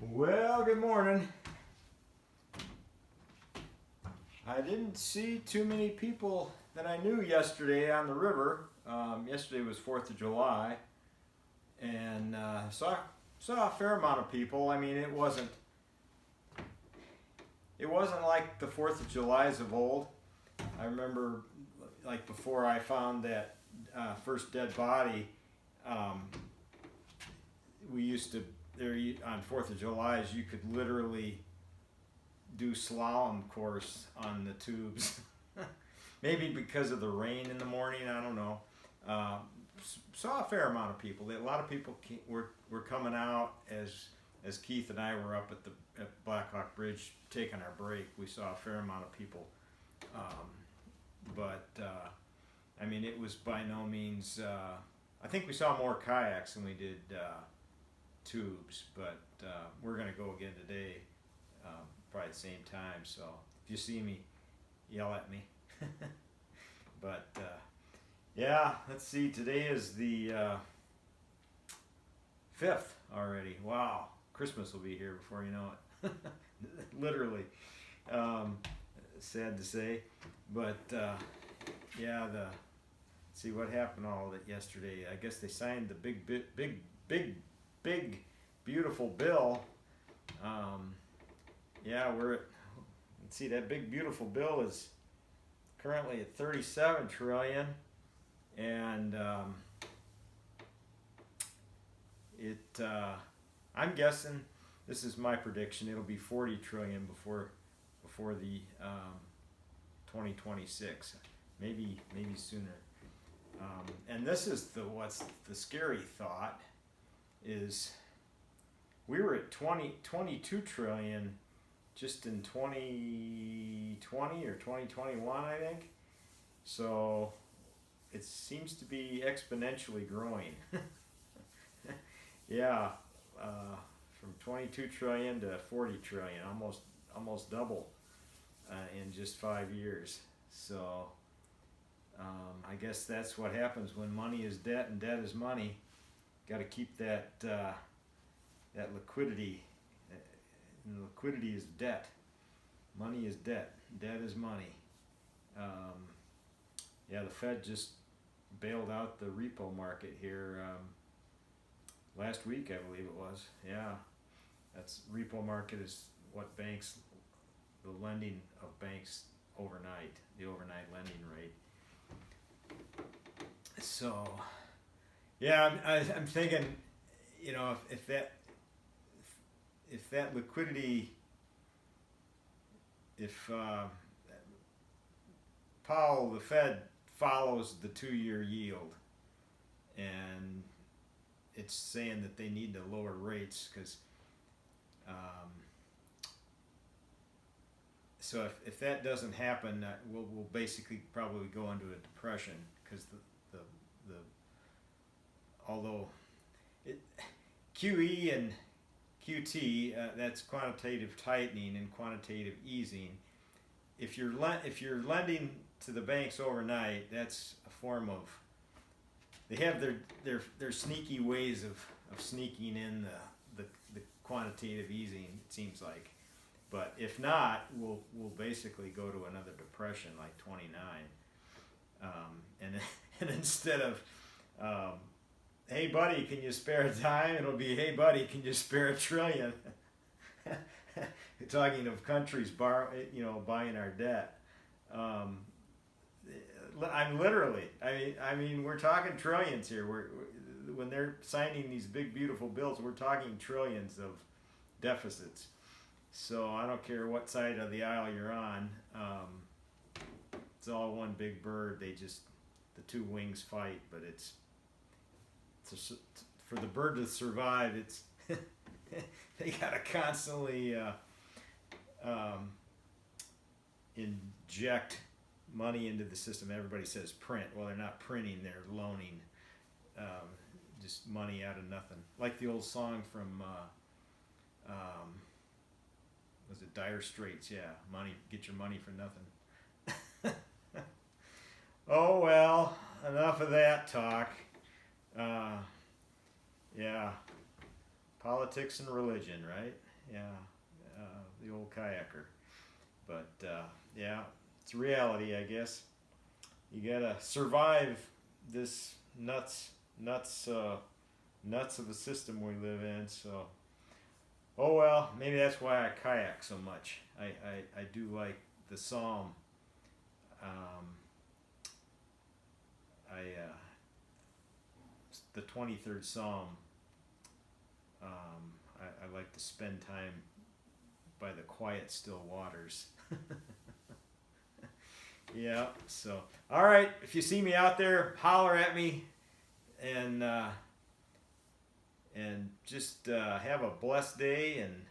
Well, good morning. I didn't see too many people that I knew yesterday on the river. Yesterday was 4th of July, and saw a fair amount of people. I mean, it wasn't like the 4th of July's of old. I remember, like before I found that first dead body, um, we used to there on 4th of July's you could literally do slalom course on the tubes. Maybe because of the rain in the morning, I don't know. Uh, Saw a fair amount of people. A lot of people were coming out as Keith and I were up at Blackhawk Bridge taking our break. We saw a fair amount of people, but I mean it was by no means. I think we saw more kayaks than we did tubes, but we're gonna go again today, probably at the same time. So if you see me, yell at me. But yeah, let's see. Today is the 5th already. Wow, Christmas will be here before you know it. Literally. Sad to say, but yeah. Let's see what happened all of it yesterday. I guess they signed the big, beautiful bill. Yeah, let's see, that big, beautiful bill is currently at 37 trillion, and I'm guessing, this is my prediction, it'll be 40 trillion before the 2026, maybe sooner. And this is what's the scary thought is we were at 22 trillion just in 2020 or 2021, I think. So it seems to be exponentially growing. Yeah, from 22 trillion to 40 trillion, almost double in just 5 years. So I guess that's what happens when money is debt and debt is money. Got to keep that liquidity. And liquidity is debt. Money is debt. Debt is money. Yeah, the Fed just bailed out the repo market here last week, I believe it was. Yeah, that's repo market is what banks, the lending of banks overnight, the overnight lending rate. So, yeah, I'm thinking, you know, if that liquidity, if Powell, the Fed, follows the 2-year yield, and it's saying that they need to lower rates because, so if that doesn't happen, we'll basically probably go into a depression because the although QE and QT, that's quantitative tightening and quantitative easing. If you're lending to the banks overnight, that's a form of, they have their sneaky ways of sneaking in the quantitative easing, it seems like. But if not, we'll basically go to another depression like 29. And instead of hey buddy, can you spare a dime? It'll be, hey buddy, can you spare $1 trillion? Talking of countries buying our debt. I'm literally. I mean, we're talking trillions here. When they're signing these big, beautiful bills, we're talking trillions of deficits. So I don't care what side of the aisle you're on. It's all one big bird. The two wings fight, but it's for the bird to survive. It's they gotta constantly inject money into the system. Everybody says print. Well, they're not printing; they're loaning just money out of nothing. Like the old song from was it Dire Straits? Yeah, money. Get your money for nothing. Oh well, enough of that talk. Yeah. Politics and religion, right? Yeah. The old kayaker. But yeah, it's reality, I guess. You gotta survive this nuts of a system we live in. So, oh well, maybe that's why I kayak so much. I do like the psalm. Um, the 23rd Psalm. I like to spend time by the quiet, still waters. Yeah. So, all right. If you see me out there, holler at me, and just have a blessed day. And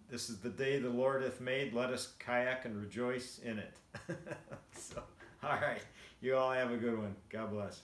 this is the day the Lord hath made. Let us kayak and rejoice in it. So, all right. You all have a good one. God bless.